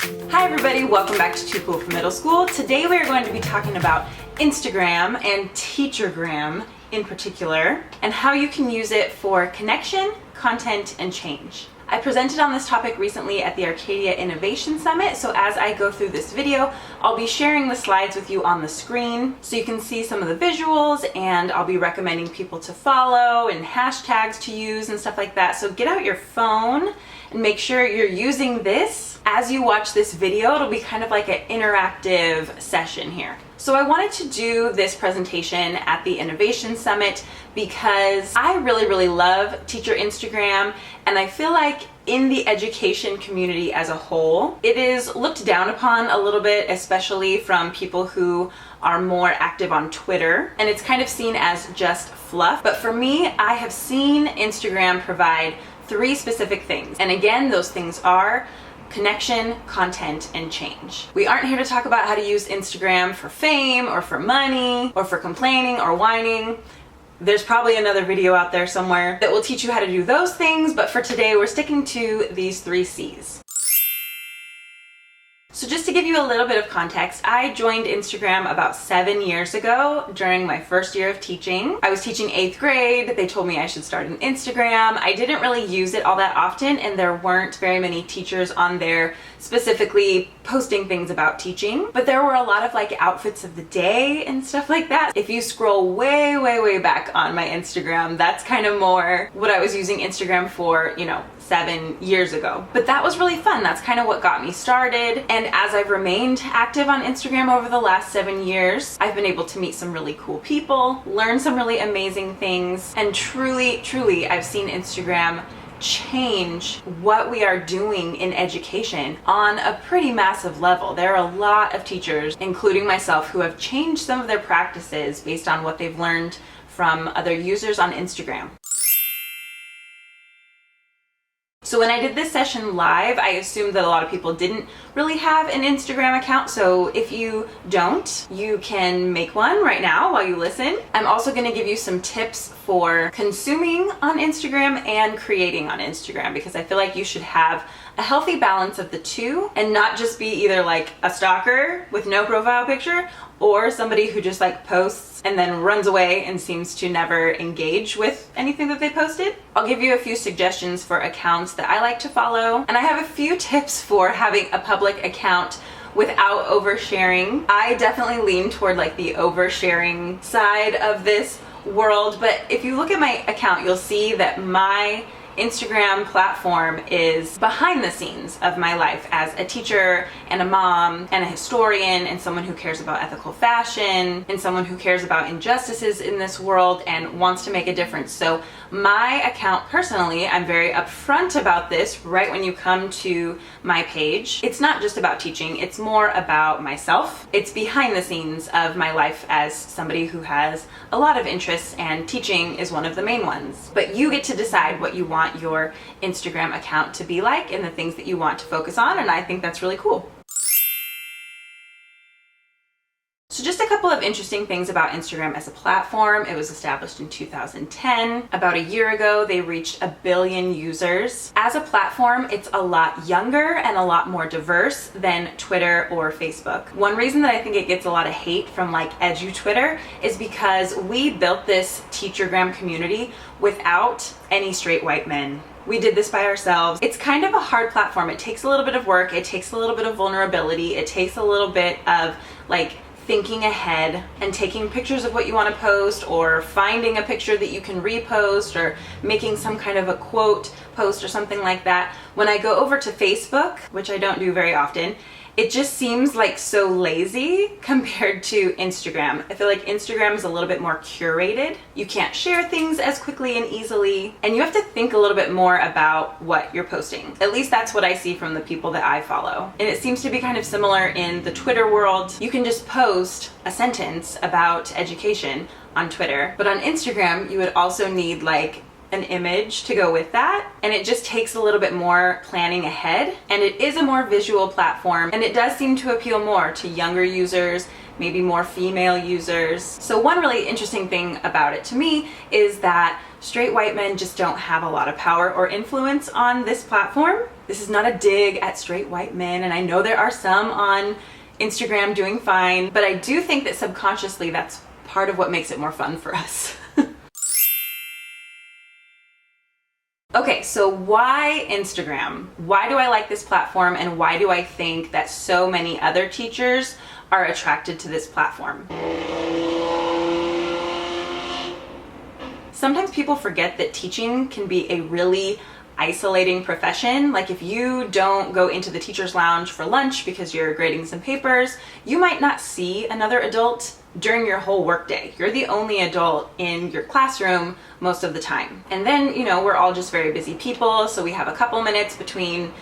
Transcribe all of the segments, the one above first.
Hi everybody, welcome back to Too Cool for Middle School. Today we are going to be talking about Instagram and Teachergram in particular, and how you can use it for connection, content, and change. I presented on this topic recently at the Arcadia Innovation Summit, so as I go through this video, I'll be sharing the slides with you on the screen so you can see some of the visuals, and I'll be recommending people to follow and hashtags to use and stuff like that. So get out your phone and make sure you're using this as you watch this video. It'll be kind of like an interactive session here. So I wanted to do this presentation at the Innovation Summit because I really love teacher Instagram, and I feel like in the education community as a whole, it is looked down upon a little bit, especially from people who are more active on Twitter, and it's kind of seen as just fluff. But for me, I have seen Instagram provide 3 specific things, and again, those things are connection, content, and change. We aren't here to talk about how to use Instagram for fame or for money or for complaining or whining. There's probably another video out there somewhere that will teach you how to do those things, but for today we're sticking to these 3 C's. So just to give you a little bit of context, I joined Instagram about 7 years ago during my first year of teaching. I was teaching 8th grade. They told me I should start an Instagram. I didn't really use it all that often, and there weren't very many teachers on there specifically posting things about teaching, but there were a lot of like outfits of the day and stuff like that. If you scroll way back on my Instagram, that's kind of more what I was using Instagram for, 7 years ago. But that was really fun. That's kind of what got me started. And as I've remained active on Instagram over the last 7 years, I've been able to meet some really cool people, learn some really amazing things, and truly, I've seen Instagram change what we are doing in education on a pretty massive level. There are a lot of teachers, including myself, who have changed some of their practices based on what they've learned from other users on Instagram. So when I did this session live, I assumed that a lot of people didn't really have an Instagram account. So if you don't, you can make one right now while you listen. I'm also going to give you some tips for consuming on Instagram and creating on Instagram, because I feel like you should have a healthy balance of the two and not just be either like a stalker with no profile picture or somebody who just like posts and then runs away and seems to never engage with anything that they posted. I'll give you a few suggestions for accounts that I like to follow, and I have a few tips for having a public account without oversharing. I definitely lean toward like the oversharing side of this world, but if you look at my account, you'll see that my Instagram platform is behind the scenes of my life as a teacher and a mom and a historian and someone who cares about ethical fashion and someone who cares about injustices in this world and wants to make a difference. So my account personally, I'm very upfront about this right when you come to my page. It's not just about teaching, it's more about myself. It's behind the scenes of my life as somebody who has a lot of interests, and teaching is one of the main ones. But you get to decide what you want your Instagram account to be like and the things that you want to focus on, and I think that's really cool. So just a couple of interesting things about Instagram as a platform. It was established in 2010. About a year ago, they reached 1 billion users. As a platform, it's a lot younger and a lot more diverse than Twitter or Facebook. One reason that I think it gets a lot of hate from like edu-Twitter is because we built this Teachergram community without any straight white men. We did this by ourselves. It's kind of a hard platform. It takes a little bit of work. It takes a little bit of vulnerability. It takes a little bit of like thinking ahead and taking pictures of what you want to post, or finding a picture that you can repost, or making some kind of a quote post or something like that. When I go over to Facebook, which I don't do very often, it just seems like so lazy compared to Instagram. I feel like Instagram is a little bit more curated. You can't share things as quickly and easily, and you have to think a little bit more about what you're posting. At least that's what I see from the people that I follow. And it seems to be kind of similar in the Twitter world. You can just post a sentence about education on Twitter, but on Instagram, you would also need like an image to go with that, and it just takes a little bit more planning ahead, and it is a more visual platform, and it does seem to appeal more to younger users, maybe more female users. So one really interesting thing about it to me is that straight white men just don't have a lot of power or influence on this platform. This is not a dig at straight white men, and I know there are some on Instagram doing fine, but I do think that subconsciously that's part of what makes it more fun for us. Okay, so why Instagram? Why do I like this platform, and why do I think that so many other teachers are attracted to this platform? Sometimes people forget that teaching can be a really isolating profession. Like if you don't go into the teacher's lounge for lunch because you're grading some papers, you might not see another adult during your whole workday. You're the only adult in your classroom most of the time. And then, you know, we're all just very busy people, so we have a couple minutes between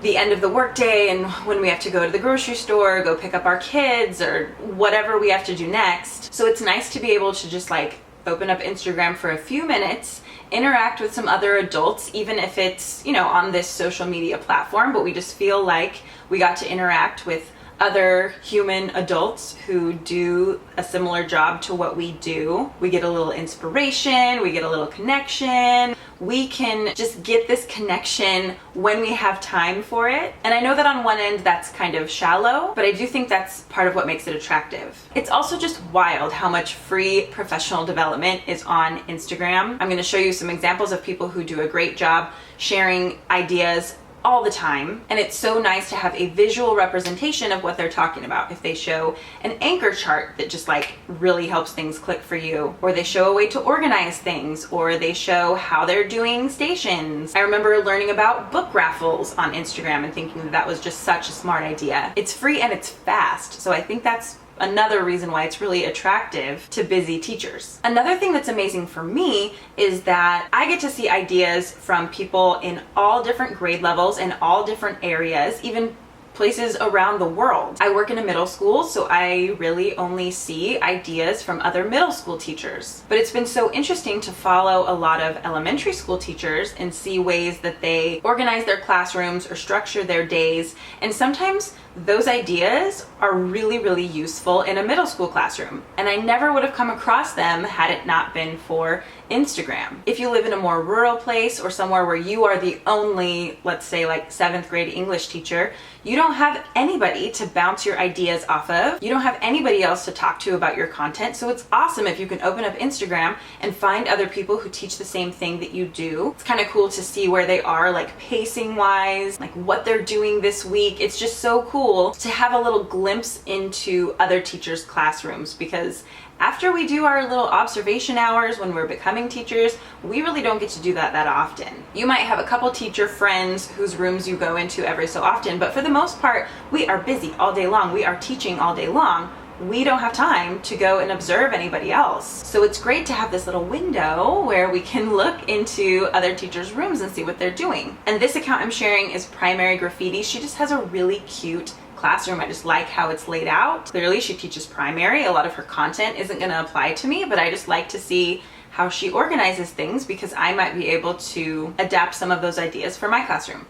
the end of the workday and when we have to go to the grocery store, go pick up our kids, or whatever we have to do next. So it's nice to be able to just like open up Instagram for a few minutes, interact with some other adults, even if it's, you know, on this social media platform, but we just feel like we got to interact with other human adults who do a similar job to what we do. We get a little inspiration, we get a little connection. We can just get this connection when we have time for it. And I know that on one end that's kind of shallow, but I do think that's part of what makes it attractive. It's also just wild how much free professional development is on Instagram. I'm going to show you some examples of people who do a great job sharing ideas all the time, and it's so nice to have a visual representation of what they're talking about. If they show an anchor chart that just like really helps things click for you, or they show a way to organize things, or they show how they're doing stations. I remember learning about book raffles on Instagram and thinking that that was just such a smart idea. It's free and it's fast, so I think that's another reason why it's really attractive to busy teachers. Another thing that's amazing for me is that I get to see ideas from people in all different grade levels and all different areas, even places around the world. I work in a middle school, so I really only see ideas from other middle school teachers. But it's been so interesting to follow a lot of elementary school teachers and see ways that they organize their classrooms or structure their days. And sometimes those ideas are really, really useful in a middle school classroom. And I never would have come across them had it not been for Instagram. If you live in a more rural place or somewhere where you are the only, let's say like 7th grade English teacher, you don't have anybody to bounce your ideas off of. You don't have anybody else to talk to about your content. So it's awesome if you can open up Instagram and find other people who teach the same thing that you do. It's kind of cool to see where they are, like pacing wise, like what they're doing this week. It's just so cool to have a little glimpse into other teachers' classrooms, because after we do our little observation hours when we're becoming teachers, we really don't get to do that often. You might have a couple teacher friends whose rooms you go into every so often, but for the most part, we are busy all day long. We are teaching all day long. We don't have time to go and observe anybody else. So it's great to have this little window where we can look into other teachers' rooms and see what they're doing. And this account I'm sharing is Primary Graffiti. She just has a really cute classroom. I just like how it's laid out. Clearly she teaches primary. A lot of her content isn't going to apply to me, but I just like to see how she organizes things because I might be able to adapt some of those ideas for my classroom.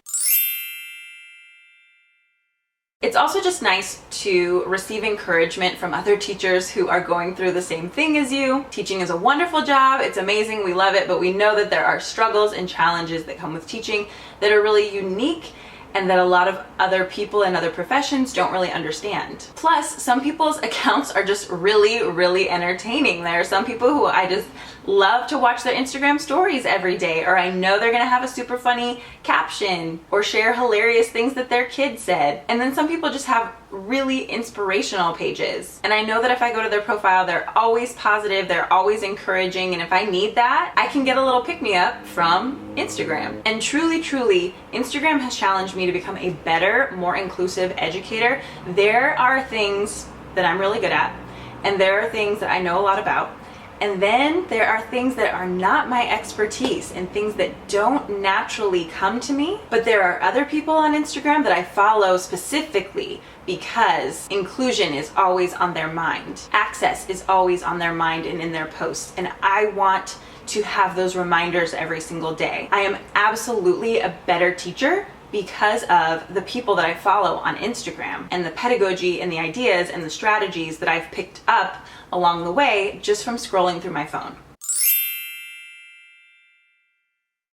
It's also just nice to receive encouragement from other teachers who are going through the same thing as you. Teaching is a wonderful job. It's amazing. We love it, but we know that there are struggles and challenges that come with teaching that are really unique and that a lot of other people in other professions don't really understand. Plus, some people's accounts are just really, really entertaining. There are some people who I just love to watch their Instagram stories every day, or I know they're gonna have a super funny caption or share hilarious things that their kid said. And then some people just have really inspirational pages. And I know that if I go to their profile, they're always positive, they're always encouraging, and if I need that, I can get a little pick-me-up from Instagram. And truly, truly, Instagram has challenged me to become a better, more inclusive educator. There are things that I'm really good at, and there are things that I know a lot about. And then there are things that are not my expertise and things that don't naturally come to me. But there are other people on Instagram that I follow specifically because inclusion is always on their mind. Access is always on their mind and in their posts. And I want to have those reminders every single day. I am absolutely a better teacher because of the people that I follow on Instagram and the pedagogy and the ideas and the strategies that I've picked up along the way just from scrolling through my phone.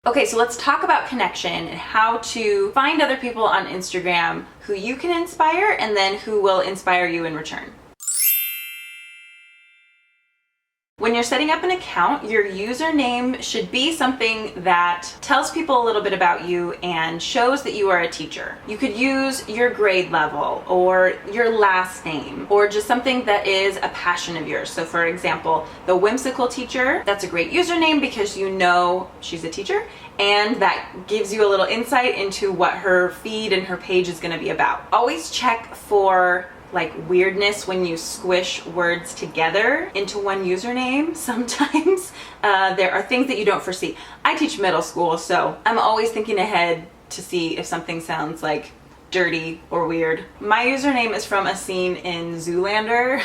Okay, so let's talk about connection and how to find other people on Instagram who you can inspire and then who will inspire you in return. When you're setting up an account, your username should be something that tells people a little bit about you and shows that you are a teacher. You could use your grade level or your last name or just something that is a passion of yours. So for example, the whimsical teacher, that's a great username because you know she's a teacher and that gives you a little insight into what her feed and her page is going to be about. Always check for like weirdness when you squish words together into one username. Sometimes there are things that you don't foresee. I teach middle school, so I'm always thinking ahead to see if something sounds like dirty or weird. My username is from a scene in Zoolander.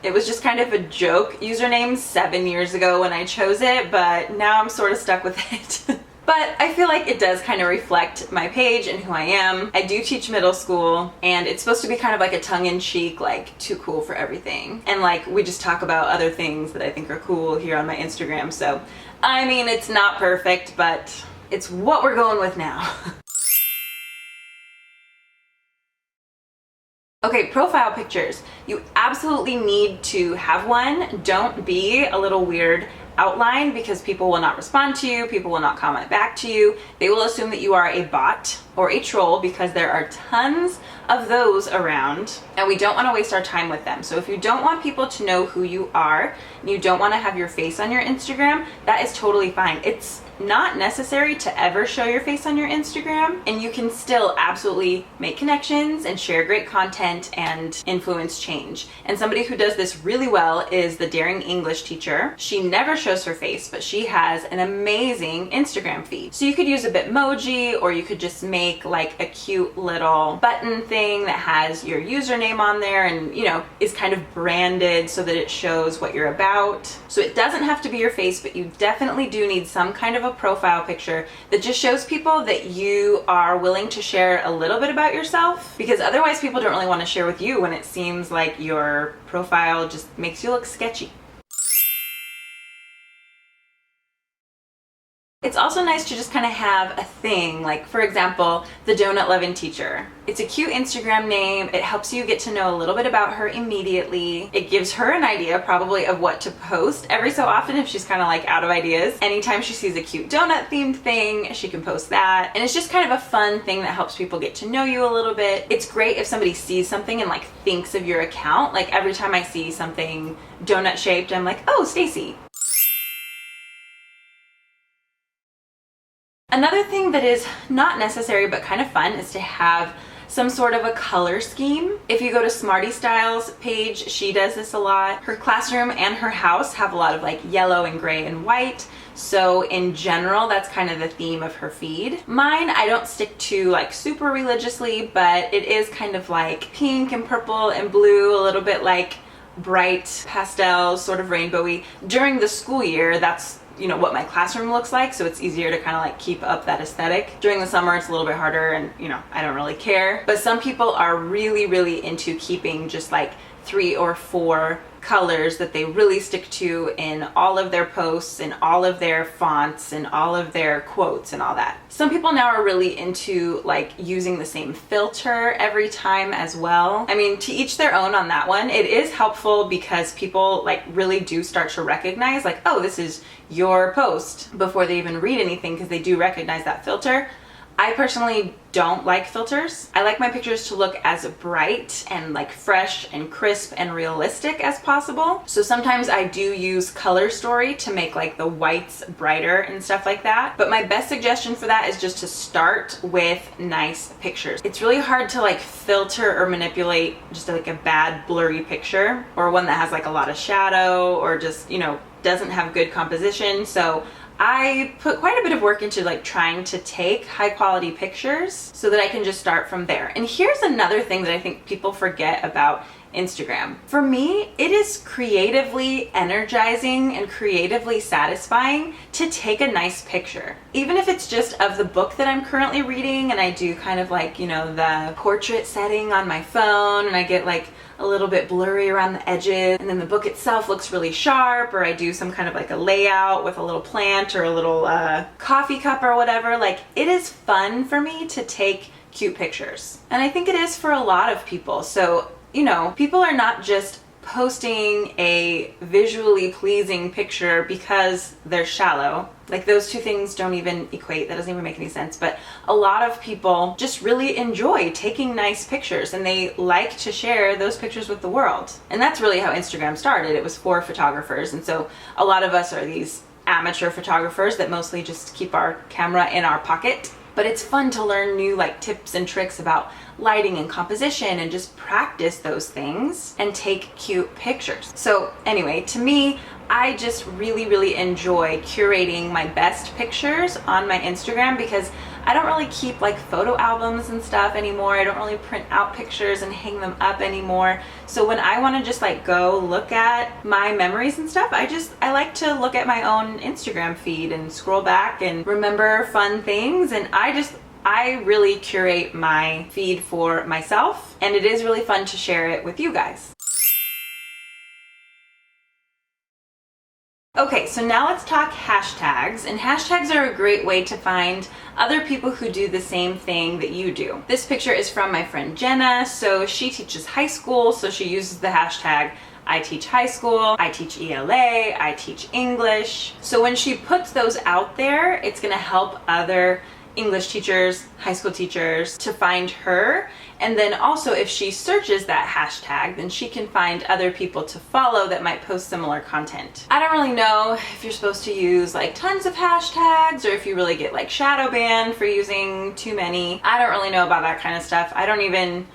It was just kind of a joke username 7 years ago when I chose it, but now I'm sort of stuck with it. But I feel like it does kind of reflect my page and who I am. I do teach middle school and it's supposed to be kind of like a tongue-in-cheek, like too cool for everything. And like we just talk about other things that I think are cool here on my Instagram. So, I mean, it's not perfect, but it's what we're going with now. Okay, profile pictures. You absolutely need to have one. Don't be a little weird outline because people will not respond to you, people will not comment back to you. They will assume that you are a bot or a troll because there are tons of those around and we don't want to waste our time with them. So if you don't want people to know who you are and you don't want to have your face on your Instagram, that is totally fine. It's not necessary to ever show your face on your Instagram and you can still absolutely make connections and share great content and influence change. And somebody who does this really well is the Daring English teacher. She never shows her face, but she has an amazing Instagram feed. So you could use a Bitmoji or you could just make like a cute little button thing that has your username on there and, you know, is kind of branded so that it shows what you're about. So it doesn't have to be your face, but you definitely do need some kind of a profile picture that just shows people that you are willing to share a little bit about yourself, because otherwise people don't really want to share with you when it seems like your profile just makes you look sketchy. It's also nice to just kind of have a thing, like for example, the Donut Lovin' Teacher. It's a cute Instagram name. It helps you get to know a little bit about her immediately. It gives her an idea probably of what to post every so often if she's kind of like out of ideas. Anytime she sees a cute donut themed thing, she can post that. And it's just kind of a fun thing that helps people get to know you a little bit. It's great if somebody sees something and like thinks of your account. Like every time I see something donut shaped, I'm like, oh, Stacy. Another thing that is not necessary but kind of fun is to have some sort of a color scheme. If you go to Smarty Style's page, she does this a lot. Her classroom and her house have a lot of like yellow and gray and white. So in general, that's kind of the theme of her feed. Mine, I don't stick to like super religiously, but it is kind of like pink and purple and blue, a little bit like bright pastels, sort of rainbowy. During the school year, that's, you know, what my classroom looks like, so it's easier to kind of like keep up that aesthetic. During the summer it's a little bit harder and, you know, I don't really care. But some people are really into keeping just like 3 or 4 colors that they really stick to in all of their posts and all of their fonts and all of their quotes and all that. Some people now are really into like using the same filter every time as well. I mean, to each their own on that one. It is helpful because people like really do start to recognize like, oh, this is your post before they even read anything because they do recognize that filter. I personally don't like filters. I like my pictures to look as bright and like fresh and crisp and realistic as possible. So sometimes I do use Color Story to make like the whites brighter and stuff like that. But my best suggestion for that is just to start with nice pictures. It's really hard to like filter or manipulate just like a bad blurry picture or one that has like a lot of shadow or just, you know, doesn't have good composition. So I put quite a bit of work into like trying to take high quality pictures so that I can just start from there. And here's another thing that I think people forget about Instagram. For me, it is creatively energizing and creatively satisfying to take a nice picture. Even if it's just of the book that I'm currently reading, and I do kind of like, you know, the portrait setting on my phone, and I get like a little bit blurry around the edges, and then the book itself looks really sharp, or I do some kind of like a layout with a little plant or a little coffee cup or whatever. Like, it is fun for me to take cute pictures. And I think it is for a lot of people. So, you know, people are not just posting a visually pleasing picture because they're shallow. Like, those two things don't even equate. That doesn't even make any sense. But a lot of people just really enjoy taking nice pictures, and they like to share those pictures with the world. And that's really how Instagram started. It was for photographers. And so a lot of us are these amateur photographers that mostly just keep our camera in our pocket. But it's fun to learn new like tips and tricks about lighting and composition, and just practice those things and take cute pictures. So anyway, to me, I just really enjoy curating my best pictures on my Instagram, because I don't really keep like photo albums and stuff anymore. I don't really print out pictures and hang them up anymore. So when I want to just like go look at my memories and stuff, I like to look at my own Instagram feed and scroll back and remember fun things. And I really curate my feed for myself, and it is really fun to share it with you guys. Okay, so now let's talk hashtags, and hashtags are a great way to find other people who do the same thing that you do. This picture is from my friend Jenna. So she teaches high school, so she uses the hashtag I teach high school, I teach ELA, I teach English. So when she puts those out there, it's gonna help other English teachers, high school teachers to find her. And then also, if she searches that hashtag, then she can find other people to follow that might post similar content. I don't really know if you're supposed to use like tons of hashtags, or if you really get like shadow banned for using too many. I don't really know about that kind of stuff. I don't even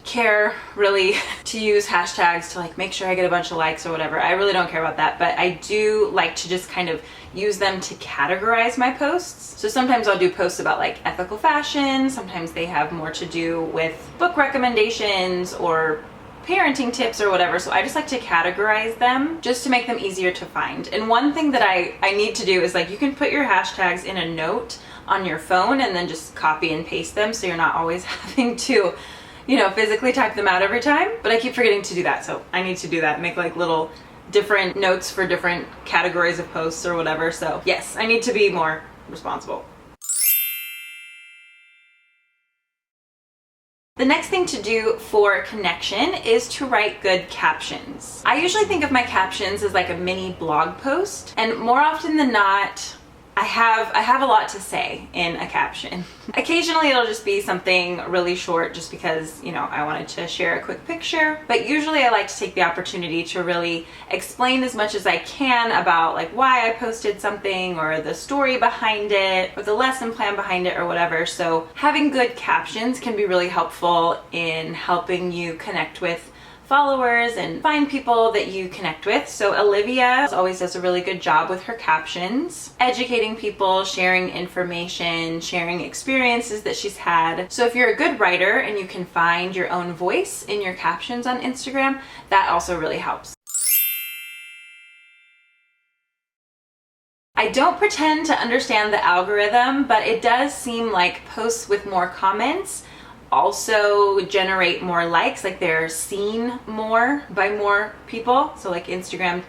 care really to use hashtags to like make sure I get a bunch of likes or whatever. I really don't care about that, but I do like to just kind of use them to categorize my posts. So sometimes I'll do posts about like ethical fashion, sometimes they have more to do with book recommendations or parenting tips or whatever. So I just like to categorize them just to make them easier to find. And one thing that I need to do is like, you can put your hashtags in a note on your phone and then just copy and paste them, so you're not always having to, you know, physically type them out every time. But I keep forgetting to do that, so I need to do that, make like little different notes for different categories of posts or whatever. So yes, I need to be more responsible. The next thing to do for connection is to write good captions. I usually think of my captions as like a mini blog post, and more often than not, I have a lot to say in a caption. Occasionally it'll just be something really short just because, you know, I wanted to share a quick picture. But usually I like to take the opportunity to really explain as much as I can about like why I posted something, or the story behind it, or the lesson plan behind it, or whatever. So having good captions can be really helpful in helping you connect with followers and find people that you connect with. So Olivia always does a really good job with her captions, educating people, sharing information, sharing experiences that she's had. So if you're a good writer and you can find your own voice in your captions on Instagram, that also really helps. I don't pretend to understand the algorithm, but it does seem like posts with more comments also generate more likes, like they're seen more by more people. So like Instagram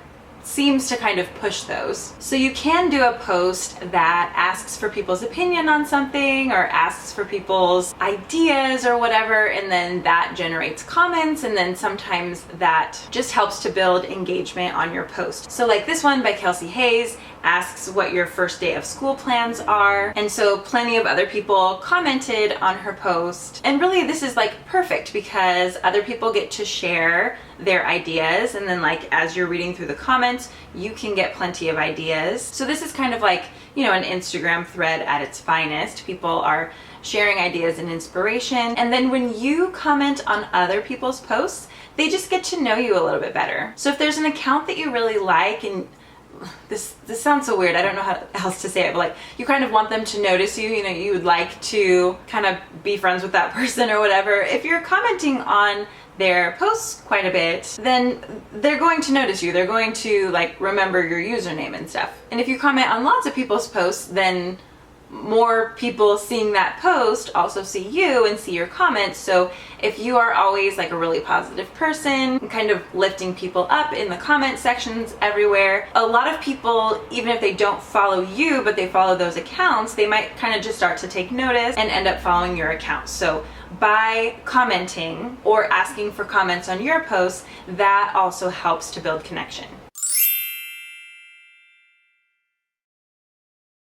seems to kind of push those. So you can do a post that asks for people's opinion on something, or asks for people's ideas or whatever, and then that generates comments, and then sometimes that just helps to build engagement on your post. So like this one by Kelsey Hayes asks what your first day of school plans are, and so plenty of other people commented on her post. And really this is like perfect because other people get to share their ideas, and then like as you're reading through the comments you can get plenty of ideas. So this is kind of like, you know, an Instagram thread at its finest. People are sharing ideas and inspiration, and then when you comment on other people's posts, they just get to know you a little bit better. So if there's an account that you really like, and this sounds so weird, I don't know how else to say it, but like you kind of want them to notice you, you know, you would like to kind of be friends with that person or whatever. If you're commenting on their posts quite a bit, then they're going to notice you. They're going to like remember your username and stuff. And if you comment on lots of people's posts, then more people seeing that post also see you and see your comments. So if you are always like a really positive person, kind of lifting people up in the comment sections everywhere, a lot of people, even if they don't follow you, but they follow those accounts, they might kind of just start to take notice and end up following your account. So by commenting or asking for comments on your posts, that also helps to build connection.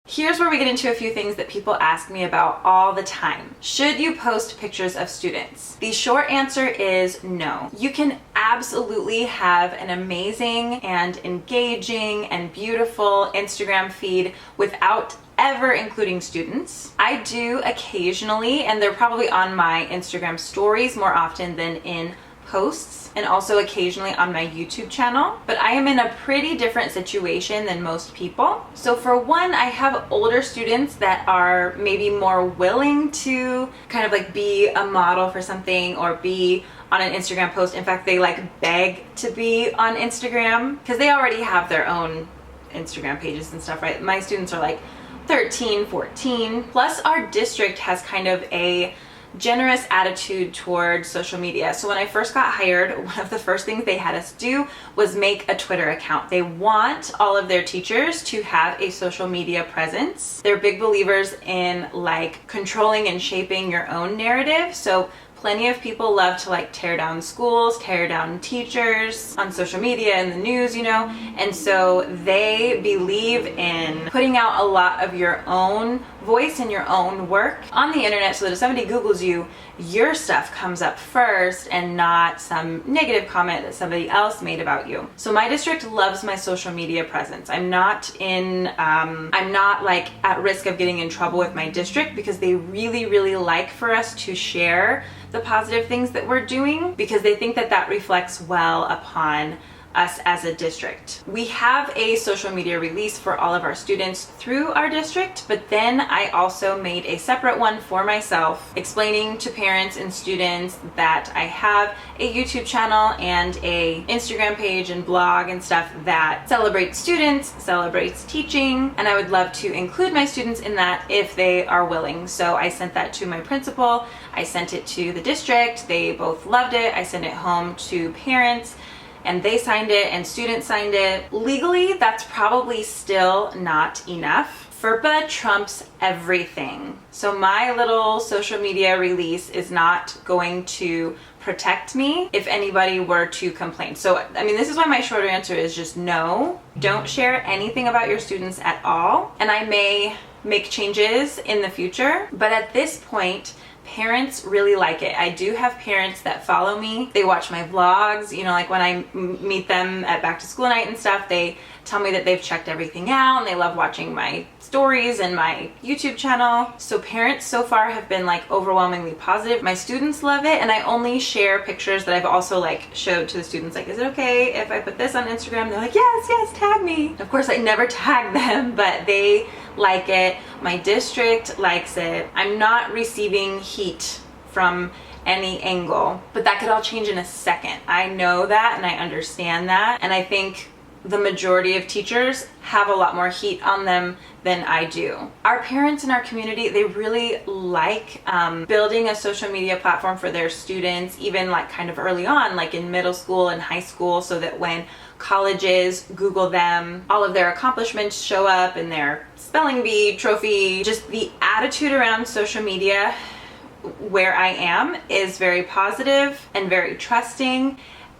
Here's where we get into a few things that people ask me about all the time. Should you post pictures of students? The short answer is no. You can absolutely have an amazing and engaging and beautiful Instagram feed without ever including students. I do occasionally, and they're probably on my Instagram stories more often than in posts, and also occasionally on my YouTube channel, but I am in a pretty different situation than most people. So for one, I have older students that are maybe more willing to kind of like be a model for something or be on an Instagram post. In fact, they like beg to be on Instagram because they already have their own Instagram pages and stuff, right? My students are like 13, 14. Plus our district has kind of a generous attitude towards social media. So when I first got hired, one of the first things they had us do was make a Twitter account. They want all of their teachers to have a social media presence. They're big believers in like controlling and shaping your own narrative. So plenty of people love to like tear down schools, tear down teachers on social media and the news, you know, and so they believe in putting out a lot of your own voice and your own work on the internet so that if somebody Googles you, your stuff comes up first and not some negative comment that somebody else made about you. So my district loves my social media presence. I'm not like at risk of getting in trouble with my district because they really, really like for us to share the positive things that we're doing because they think that that reflects well upon us as a district. We have a social media release for all of our students through our district, but then I also made a separate one for myself explaining to parents and students that I have a YouTube channel and a Instagram page and blog and stuff that celebrates students, celebrates teaching, and I would love to include my students in that if they are willing. So I sent that to my principal, I sent it to the district, they both loved it, I sent it home to parents, and they signed it and students signed it. Legally, that's probably still not enough. FERPA trumps everything. So my little social media release is not going to protect me if anybody were to complain. So, I mean, this is why my shorter answer is just no. Don't share anything about your students at all. And I may make changes in the future, but at this point, parents really like it. I do have parents that follow me. They watch my vlogs, you know, like when I meet them at back to school night and stuff, they tell me that they've checked everything out and they love watching my stories and my YouTube channel. So parents so far have been like overwhelmingly positive. My students love it, and I only share pictures that I've also like showed to the students, like, is it okay if I put this on Instagram? They're like, yes, tag me. Of course, I never tag them, but they like it. My district likes it. I'm not receiving heat from any angle, but that could all change in a second. I know that and I understand that, and I think the majority of teachers have a lot more heat on them than I do. Our parents in our community, they really like building a social media platform for their students, even like kind of early on, like in middle school and high school, so that when colleges Google them, all of their accomplishments show up in their spelling bee, trophy. Just the attitude around social media where I am is very positive and very trusting.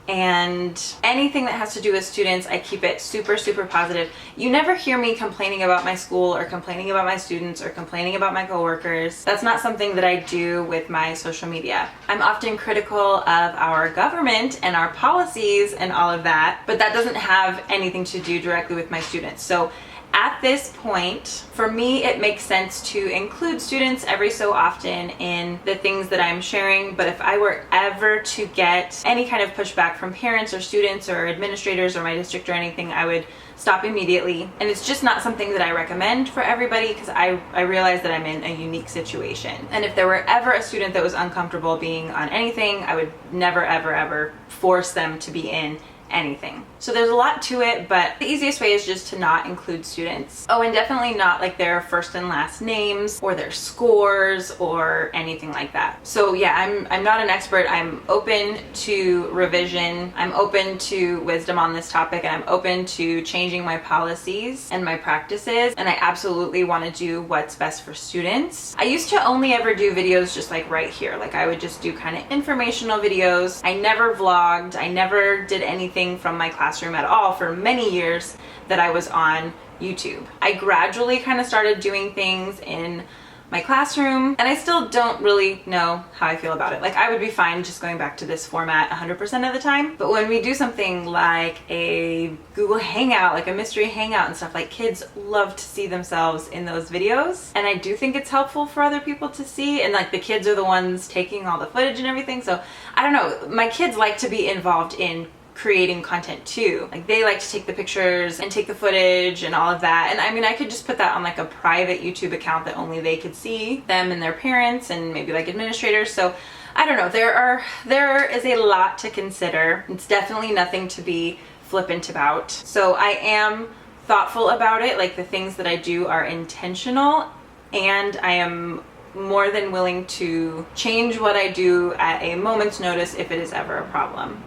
And anything that has to do with students, I keep it super, super positive. You never hear me complaining about my school or complaining about my students or complaining about my coworkers. That's not something that I do with my social media. I'm often critical of our government and our policies and all of that, but that doesn't have anything to do directly with my students. So At this point, for me, it makes sense to include students every so often in the things that I'm sharing, but if I were ever to get any kind of pushback from parents or students or administrators or my district or anything, I would stop immediately. And it's just not something that I recommend for everybody, because I realize that I'm in a unique situation. And if there were ever a student that was uncomfortable being on anything, I would never, ever, ever force them to be in anything. So there's a lot to it, but the easiest way is just to not include students. Oh, and definitely not like their first and last names or their scores or anything like that. So yeah, I'm not an expert. I'm open to revision. I'm open to wisdom on this topic, and I'm open to changing my policies and my practices, and I absolutely want to do what's best for students. I used to only ever do videos just like right here. Like I would just do kind of informational videos. I never vlogged. I never did anything from my classroom at all for many years that I was on YouTube. I gradually kind of started doing things in my classroom, and I still don't really know how I feel about it. Like I would be fine just going back to this format 100% of the time, but when we do something like a Google Hangout, like a mystery hangout and stuff, like kids love to see themselves in those videos, and I do think it's helpful for other people to see, and like the kids are the ones taking all the footage and everything, so I don't know, my kids like to be involved in creating content too. Like they like to take the pictures and take the footage and all of that. And I mean, I could just put that on like a private YouTube account that only they could see, them and their parents and maybe like administrators. So I don't know, there is a lot to consider. It's definitely nothing to be flippant about. So I am thoughtful about it. Like the things that I do are intentional, and I am more than willing to change what I do at a moment's notice if it is ever a problem.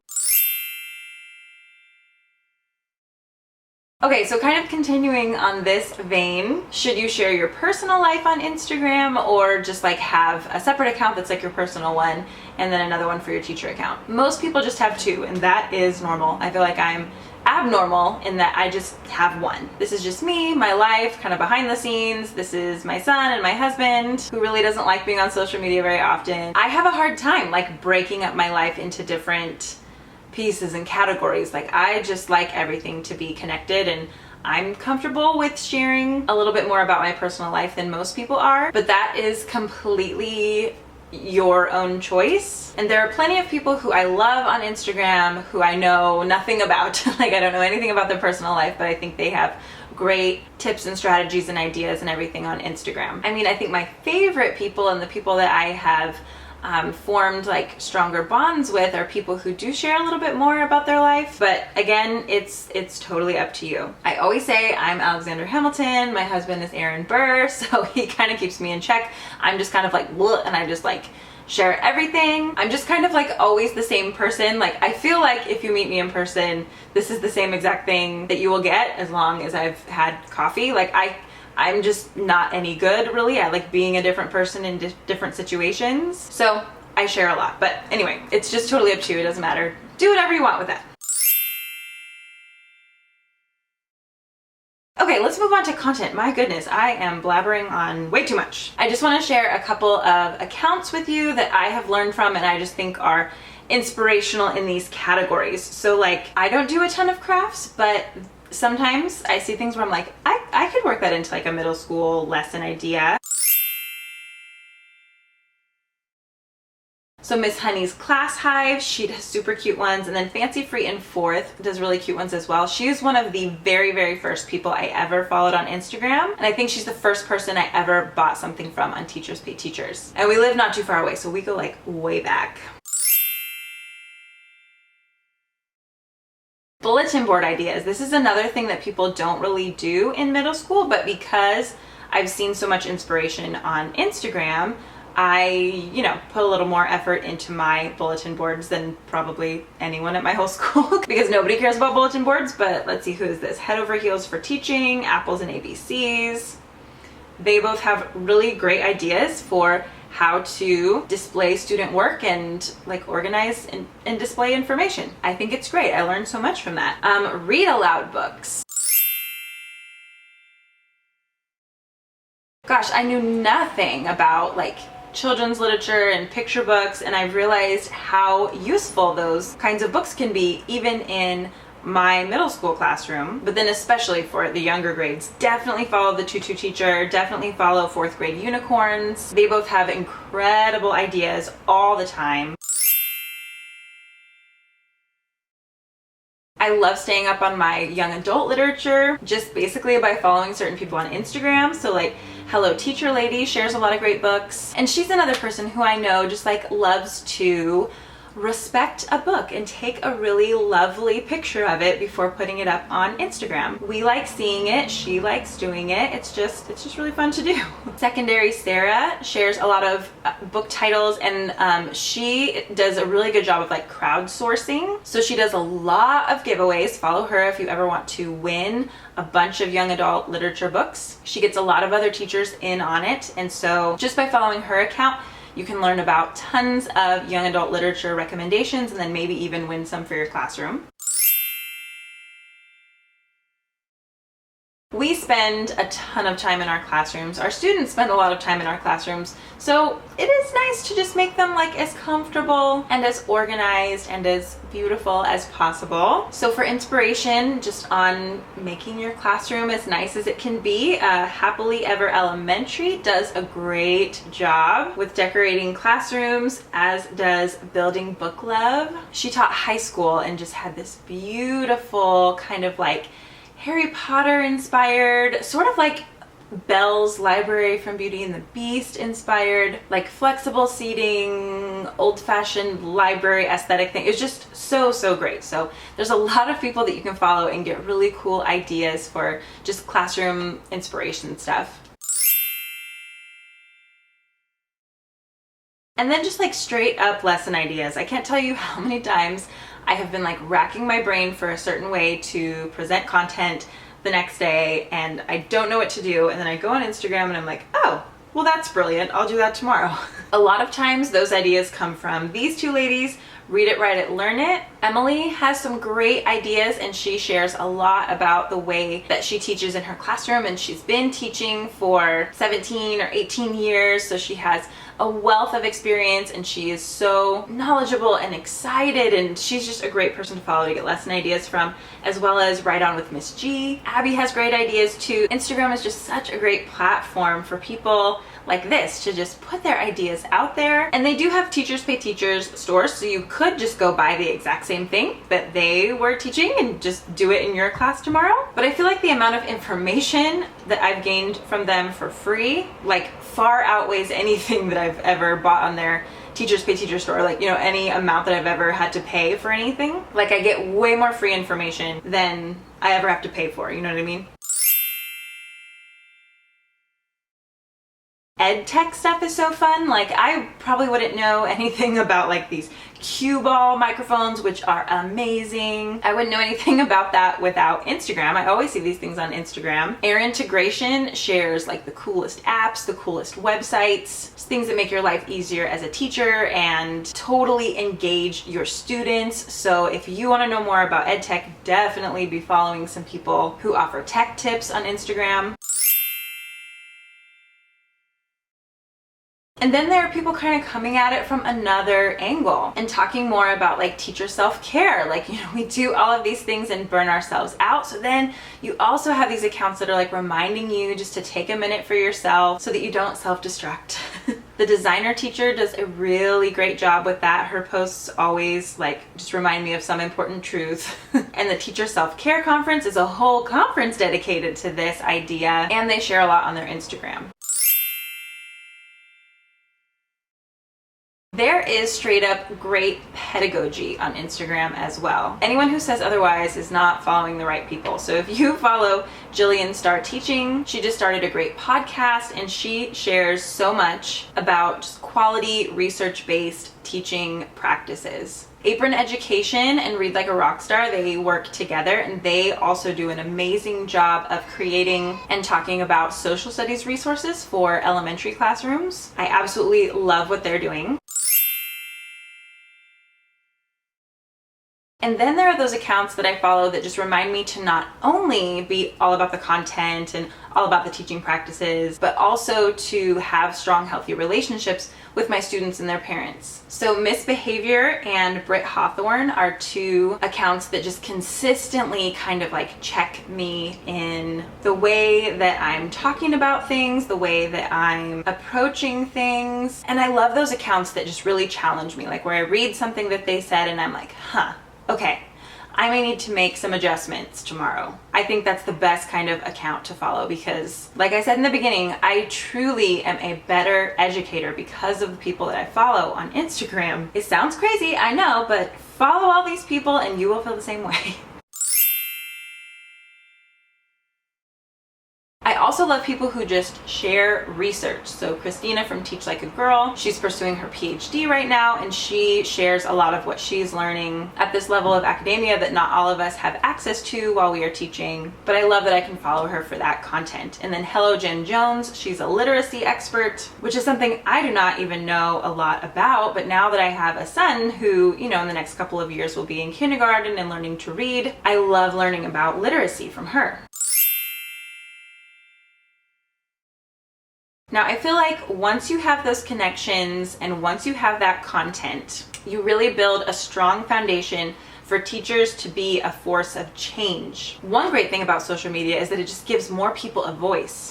Okay, so kind of continuing on this vein, should you share your personal life on Instagram or just like have a separate account that's like your personal one and then another one for your teacher account? Most people just have two, and that is normal. I feel like I'm abnormal in that I just have one. This is just me, my life, kind of behind the scenes. This is my son and my husband, who really doesn't like being on social media very often. I have a hard time like breaking up my life into different pieces and categories. Like I just like everything to be connected, and I'm comfortable with sharing a little bit more about my personal life than most people are, but that is completely your own choice. And there are plenty of people who I love on Instagram who I know nothing about. Like I don't know anything about their personal life, but I think they have great tips and strategies and ideas and everything on Instagram. I mean, I think my favorite people and the people that I have formed like stronger bonds with are people who do share a little bit more about their life, but again, it's totally up to you. I always say I'm Alexander Hamilton, my husband is Aaron Burr, so he kind of keeps me in check. I'm just kind of like bleh, and I just like share everything. I'm just kind of like always the same person. Like I feel like if you meet me in person, this is the same exact thing that you will get as long as I've had coffee. Like I'm just not any good really at like being a different person in different situations. So I share a lot, but anyway, it's just totally up to you. It doesn't matter. Do whatever you want with that. Okay, let's move on to content. My goodness, I am blabbering on way too much. I just want to share a couple of accounts with you that I have learned from and I just think are inspirational in these categories. So like, I don't do a ton of crafts, but sometimes I see things where I'm like, I could work that into like a middle school lesson idea. So Miss Honey's Class Hive, she does super cute ones, and then Fancy Free in Fourth does really cute ones as well. She's one of the very, very first people I ever followed on Instagram, and I think she's the first person I ever bought something from on Teachers Pay Teachers. And we live not too far away, so we go like way back. Bulletin board ideas. This is another thing that people don't really do in middle school, but because I've seen so much inspiration on Instagram, I, put a little more effort into my bulletin boards than probably anyone at my whole school because nobody cares about bulletin boards. But let's see, who is this? Head Over Heels for Teaching, Apples and ABCs. They both have really great ideas for how to display student work and like organize and display information. I think it's great. I learned so much from that. Read aloud books. Gosh, I knew nothing about like children's literature and picture books, and I realized how useful those kinds of books can be even in my middle school classroom, but then especially for the younger grades, definitely follow the tutu teacher, definitely follow 4th grade unicorns. They both have incredible ideas all the time. I love staying up on my young adult literature, just basically by following certain people on Instagram. So like Hello Teacher Lady shares a lot of great books, and she's another person who I know just like loves to respect a book and take a really lovely picture of it before putting it up on Instagram. We like seeing it, she likes doing it. It's just really fun to do. Secondary Sarah shares a lot of book titles, and she does a really good job of like crowdsourcing. So she does a lot of giveaways. Follow her if you ever want to win a bunch of young adult literature books. She gets a lot of other teachers in on it, and so just by following her account, you can learn about tons of young adult literature recommendations and then maybe even win some for your classroom. We spend a ton of time in our classrooms. Our students spend a lot of time in our classrooms. So it is nice to just make them like as comfortable and as organized and as beautiful as possible. So for inspiration just on making your classroom as nice as it can be, Happily Ever Elementary does a great job with decorating classrooms, as does Building Book Love. She taught high school and just had this beautiful kind of like Harry Potter inspired, sort of like Belle's Library from Beauty and the Beast inspired, like flexible seating, old-fashioned library aesthetic thing. It's just so great. So there's a lot of people that you can follow and get really cool ideas for just classroom inspiration stuff. And then just like straight up lesson ideas. I can't tell you how many times I have been like racking my brain for a certain way to present content the next day, and I don't know what to do, and then I go on Instagram and I'm like, oh, well that's brilliant, I'll do that tomorrow. A lot of times those ideas come from these two ladies, Read It, Write It, Learn It. Emily has some great ideas, and she shares a lot about the way that she teaches in her classroom, and she's been teaching for 17 or 18 years, so she has a wealth of experience, and she is so knowledgeable and excited, and she's just a great person to follow to get lesson ideas from, as well as Write On with Miss G. Abby has great ideas too. Instagram is just such a great platform for people like this to just put their ideas out there. And they do have Teachers Pay Teachers stores, so you could just go buy the exact same thing that they were teaching and just do it in your class tomorrow. But I feel like the amount of information that I've gained from them for free like far outweighs anything that I've ever bought on their Teachers Pay Teacher store, like, you know, any amount that I've ever had to pay for anything. Like, I get way more free information than I ever have to pay for, you know what I mean? Ed tech stuff is so fun. Like, I probably wouldn't know anything about like these cue ball microphones, which are amazing. I wouldn't know anything about that without Instagram. I always see these things on Instagram. Air Integration shares like the coolest apps, the coolest websites, just things that make your life easier as a teacher and totally engage your students. So if you want to know more about ed tech, definitely be following some people who offer tech tips on Instagram. And then there are people kind of coming at it from another angle and talking more about like teacher self-care. Like, you know, we do all of these things and burn ourselves out. So then you also have these accounts that are like reminding you just to take a minute for yourself so that you don't self-destruct. The Designer Teacher does a really great job with that. Her posts always like just remind me of some important truth. And the Teacher Self-Care Conference is a whole conference dedicated to this idea, and they share a lot on their Instagram. There is straight up great pedagogy on Instagram as well. Anyone who says otherwise is not following the right people. So if you follow Jillian Star Teaching, she just started a great podcast, and she shares so much about just quality research-based teaching practices. Apron Education and Read Like a Rockstar, they work together, and they also do an amazing job of creating and talking about social studies resources for elementary classrooms. I absolutely love what they're doing. And then there are those accounts that I follow that just remind me to not only be all about the content and all about the teaching practices, but also to have strong, healthy relationships with my students and their parents. So Misbehavior and Britt Hawthorn are two accounts that just consistently kind of like check me in the way that I'm talking about things, the way that I'm approaching things. And I love those accounts that just really challenge me, like where I read something that they said and I'm like, okay, I may need to make some adjustments tomorrow. I think that's the best kind of account to follow because, like I said in the beginning, I truly am a better educator because of the people that I follow on Instagram. It sounds crazy, I know, but follow all these people and you will feel the same way. I also love people who just share research. So Christina from Teach Like a Girl, she's pursuing her PhD right now, and she shares a lot of what she's learning at this level of academia that not all of us have access to while we are teaching. But I love that I can follow her for that content. And then Hello Jen Jones, she's a literacy expert, which is something I do not even know a lot about. But now that I have a son who, in the next couple of years will be in kindergarten and learning to read, I love learning about literacy from her. Now, I feel like once you have those connections and once you have that content, you really build a strong foundation for teachers to be a force of change. One great thing about social media is that it just gives more people a voice.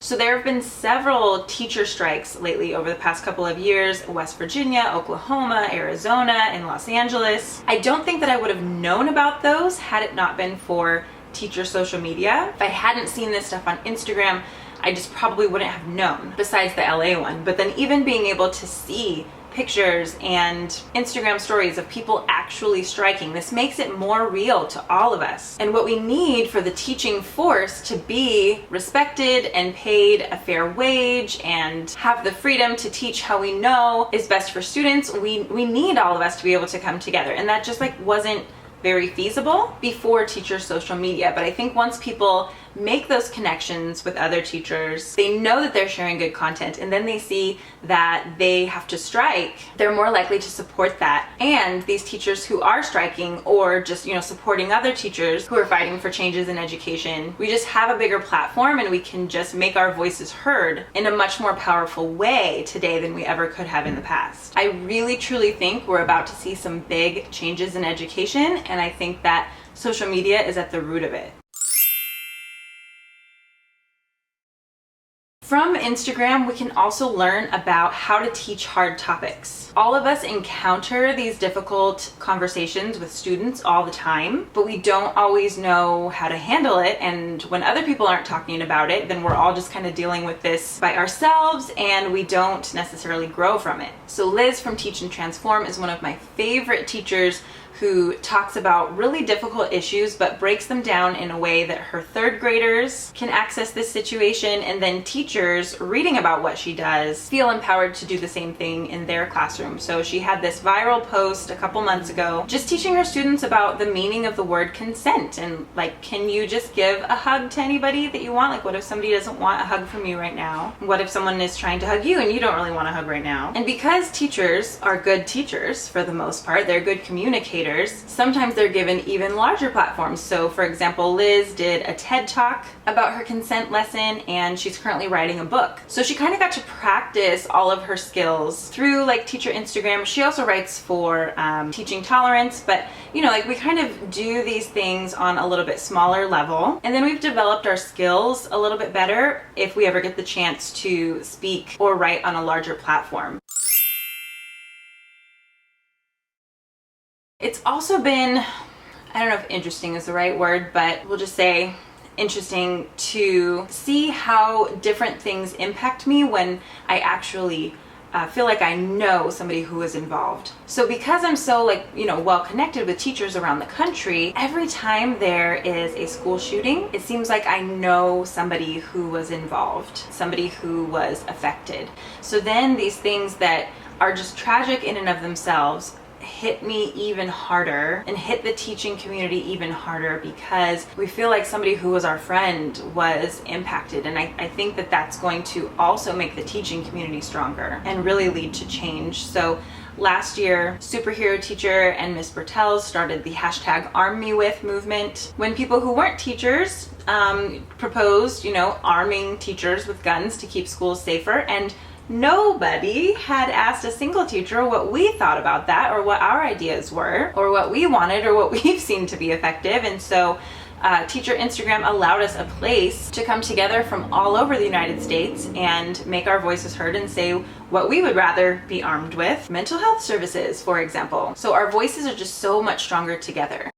So there have been several teacher strikes lately over the past couple of years, West Virginia, Oklahoma, Arizona, and Los Angeles. I don't think that I would have known about those had it not been for teacher social media. If I hadn't seen this stuff on Instagram, I just probably wouldn't have known, besides the LA one. But then even being able to see pictures and Instagram stories of people actually striking, this makes it more real to all of us. And what we need for the teaching force to be respected and paid a fair wage and have the freedom to teach how we know is best for students, we need all of us to be able to come together. And that just wasn't very feasible before teacher social media. But I think once people make those connections with other teachers, they know that they're sharing good content, and then they see that they have to strike, they're more likely to support that. And these teachers who are striking or just, supporting other teachers who are fighting for changes in education, we just have a bigger platform and we can just make our voices heard in a much more powerful way today than we ever could have in the past. I really truly think we're about to see some big changes in education, and I think that social media is at the root of it. From Instagram, we can also learn about how to teach hard topics. All of us encounter these difficult conversations with students all the time, but we don't always know how to handle it. And when other people aren't talking about it, then we're all just kind of dealing with this by ourselves, and we don't necessarily grow from it. So Liz from Teach and Transform is one of my favorite teachers who talks about really difficult issues but breaks them down in a way that her third graders can access this situation, and then teachers reading about what she does feel empowered to do the same thing in their classroom. So she had this viral post a couple months ago just teaching her students about the meaning of the word consent, and can you just give a hug to anybody that you want? What if somebody doesn't want a hug from you right now? What if someone is trying to hug you and you don't really want a hug right now? And because teachers are good teachers for the most part, they're good communicators, sometimes they're given even larger platforms. So for example, Liz did a TED Talk about her consent lesson, and she's currently writing a book. So she kind of got to practice all of her skills through teacher Instagram. She also writes for Teaching Tolerance, but we kind of do these things on a little bit smaller level. And then we've developed our skills a little bit better if we ever get the chance to speak or write on a larger platform. It's also been, I don't know if interesting is the right word, but we'll just say interesting to see how different things impact me when I actually feel like I know somebody who is involved. So because I'm so well connected with teachers around the country, every time there is a school shooting, it seems like I know somebody who was involved, somebody who was affected. So then these things that are just tragic in and of themselves hit me even harder and hit the teaching community even harder because we feel like somebody who was our friend was impacted. And I think that that's going to also make the teaching community stronger and really lead to change. So Last year, Superhero Teacher and Miss Bertels started the hashtag #ArmMeWith movement when people who weren't teachers proposed, arming teachers with guns to keep schools safer, and nobody had asked a single teacher what we thought about that, or what our ideas were, or what we wanted, or what we've seen to be effective. And so Teacher Instagram allowed us a place to come together from all over the United States and make our voices heard and say what we would rather be armed with. Mental health services, for example. So our voices are just so much stronger together.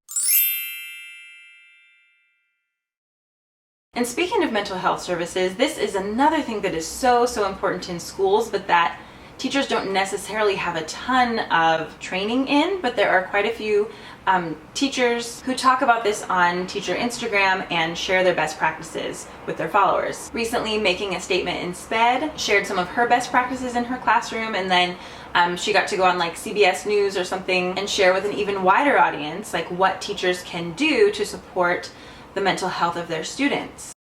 And speaking of mental health services, this is another thing that is so important in schools, but that teachers don't necessarily have a ton of training in, but there are quite a few teachers who talk about this on Teacher Instagram and share their best practices with their followers. Recently, Making a Statement in SPED shared some of her best practices in her classroom, and then she got to go on like CBS News or something and share with an even wider audience like what teachers can do to support the mental health of their students.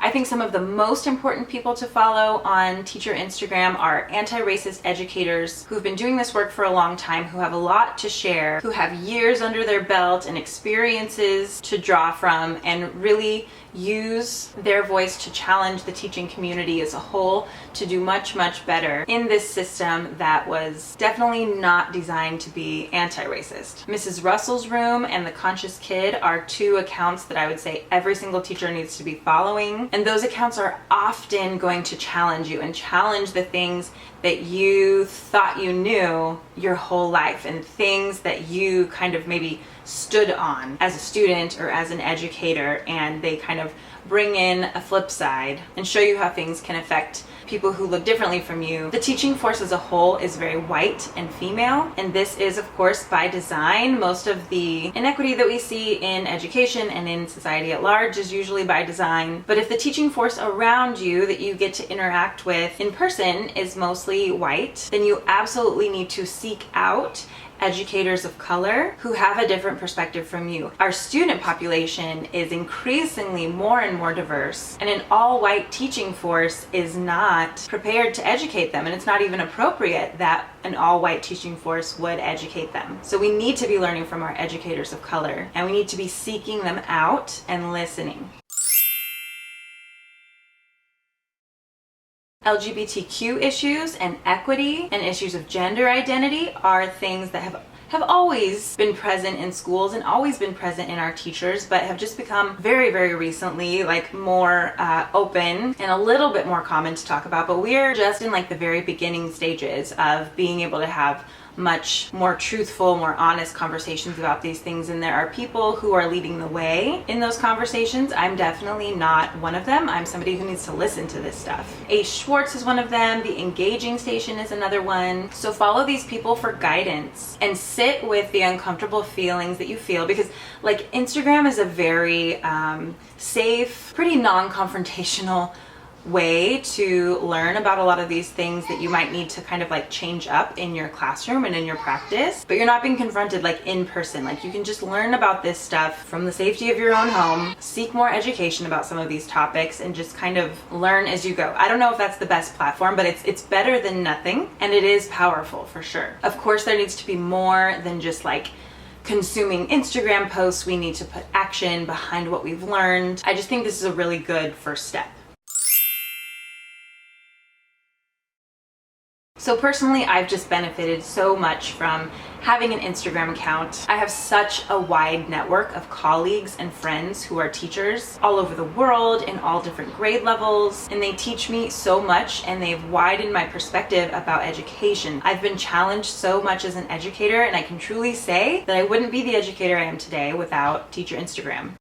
I think some of the most important people to follow on Teacher Instagram are anti-racist educators who've been doing this work for a long time, who have a lot to share, who have years under their belt and experiences to draw from, and really use their voice to challenge the teaching community as a whole to do much better in this system that was definitely not designed to be anti-racist. Mrs. Russell's Room and The Conscious Kid are two accounts that I would say every single teacher needs to be following, and those accounts are often going to challenge you and challenge the things that you thought you knew your whole life, and things that you kind of maybe stood on as a student or as an educator, and they kind of bring in a flip side and show you how things can affect people who look differently from you. The teaching force as a whole is very white and female, and this is of course by design. Most of the inequity that we see in education and in society at large is usually by design. But if the teaching force around you that you get to interact with in person is mostly white, then you absolutely need to seek out educators of color who have a different perspective from you. Our student population is increasingly more and more diverse, and an all-white teaching force is not prepared to educate them, and it's not even appropriate that an all-white teaching force would educate them. So we need to be learning from our educators of color, and we need to be seeking them out and listening. LGBTQ issues and equity and issues of gender identity are things that have always been present in schools and always been present in our teachers, but have just become very recently like more open and a little bit more common to talk about. But we're just in like the very beginning stages of being able to have much more truthful, more honest conversations about these things, and there are people who are leading the way in those conversations. I'm definitely not one of them. I'm somebody who needs to listen to this stuff. A. Schwartz is one of them. The Engaging Station is another one. So follow these people for guidance and sit with the uncomfortable feelings that you feel, because like Instagram is a very safe, pretty non-confrontational way to learn about a lot of these things that you might need to kind of like change up in your classroom and in your practice, but you're not being confronted like in person. Like you can just learn about this stuff from the safety of your own home, seek more education about some of these topics, and just kind of learn as you go. I don't know if that's the best platform, but it's better than nothing, and it is powerful for sure. Of course, there needs to be more than just like consuming Instagram posts. We need to put action behind what we've learned. I just think this is a really good first step. So personally, I've just benefited so much from having an Instagram account. I have such a wide network of colleagues and friends who are teachers all over the world in all different grade levels, and they teach me so much, and they've widened my perspective about education. I've been challenged so much as an educator, and I can truly say that I wouldn't be the educator I am today without Teacher Instagram.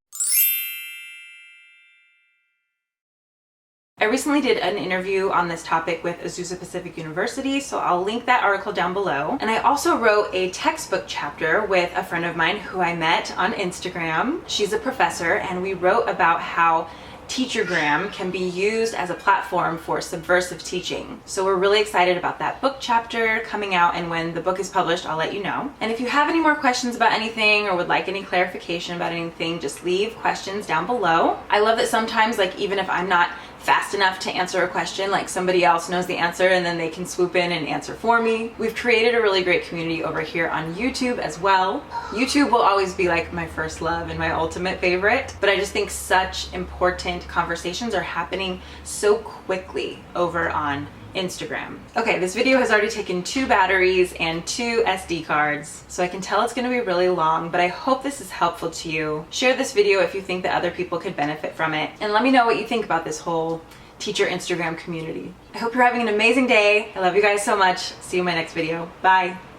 I recently did an interview on this topic with Azusa Pacific University, so I'll link that article down below. And I also wrote a textbook chapter with a friend of mine who I met on Instagram. She's a professor, and we wrote about how Teachergram can be used as a platform for subversive teaching. So we're really excited about that book chapter coming out, and when the book is published, I'll let you know. And if you have any more questions about anything or would like any clarification about anything, just leave questions down below. I love that sometimes, like even if I'm not fast enough to answer a question, like somebody else knows the answer and then they can swoop in and answer for me. We've created a really great community over here on YouTube as well. YouTube will always be like my first love and my ultimate favorite, but I just think such important conversations are happening so quickly over on Instagram. Okay, this video has already taken 2 batteries and 2 SD cards, so I can tell it's going to be really long, but I hope this is helpful to you. Share this video if you think that other people could benefit from it, and let me know what you think about this whole teacher Instagram community. I hope you're having an amazing day. I love you guys so much. See you in my next video. Bye.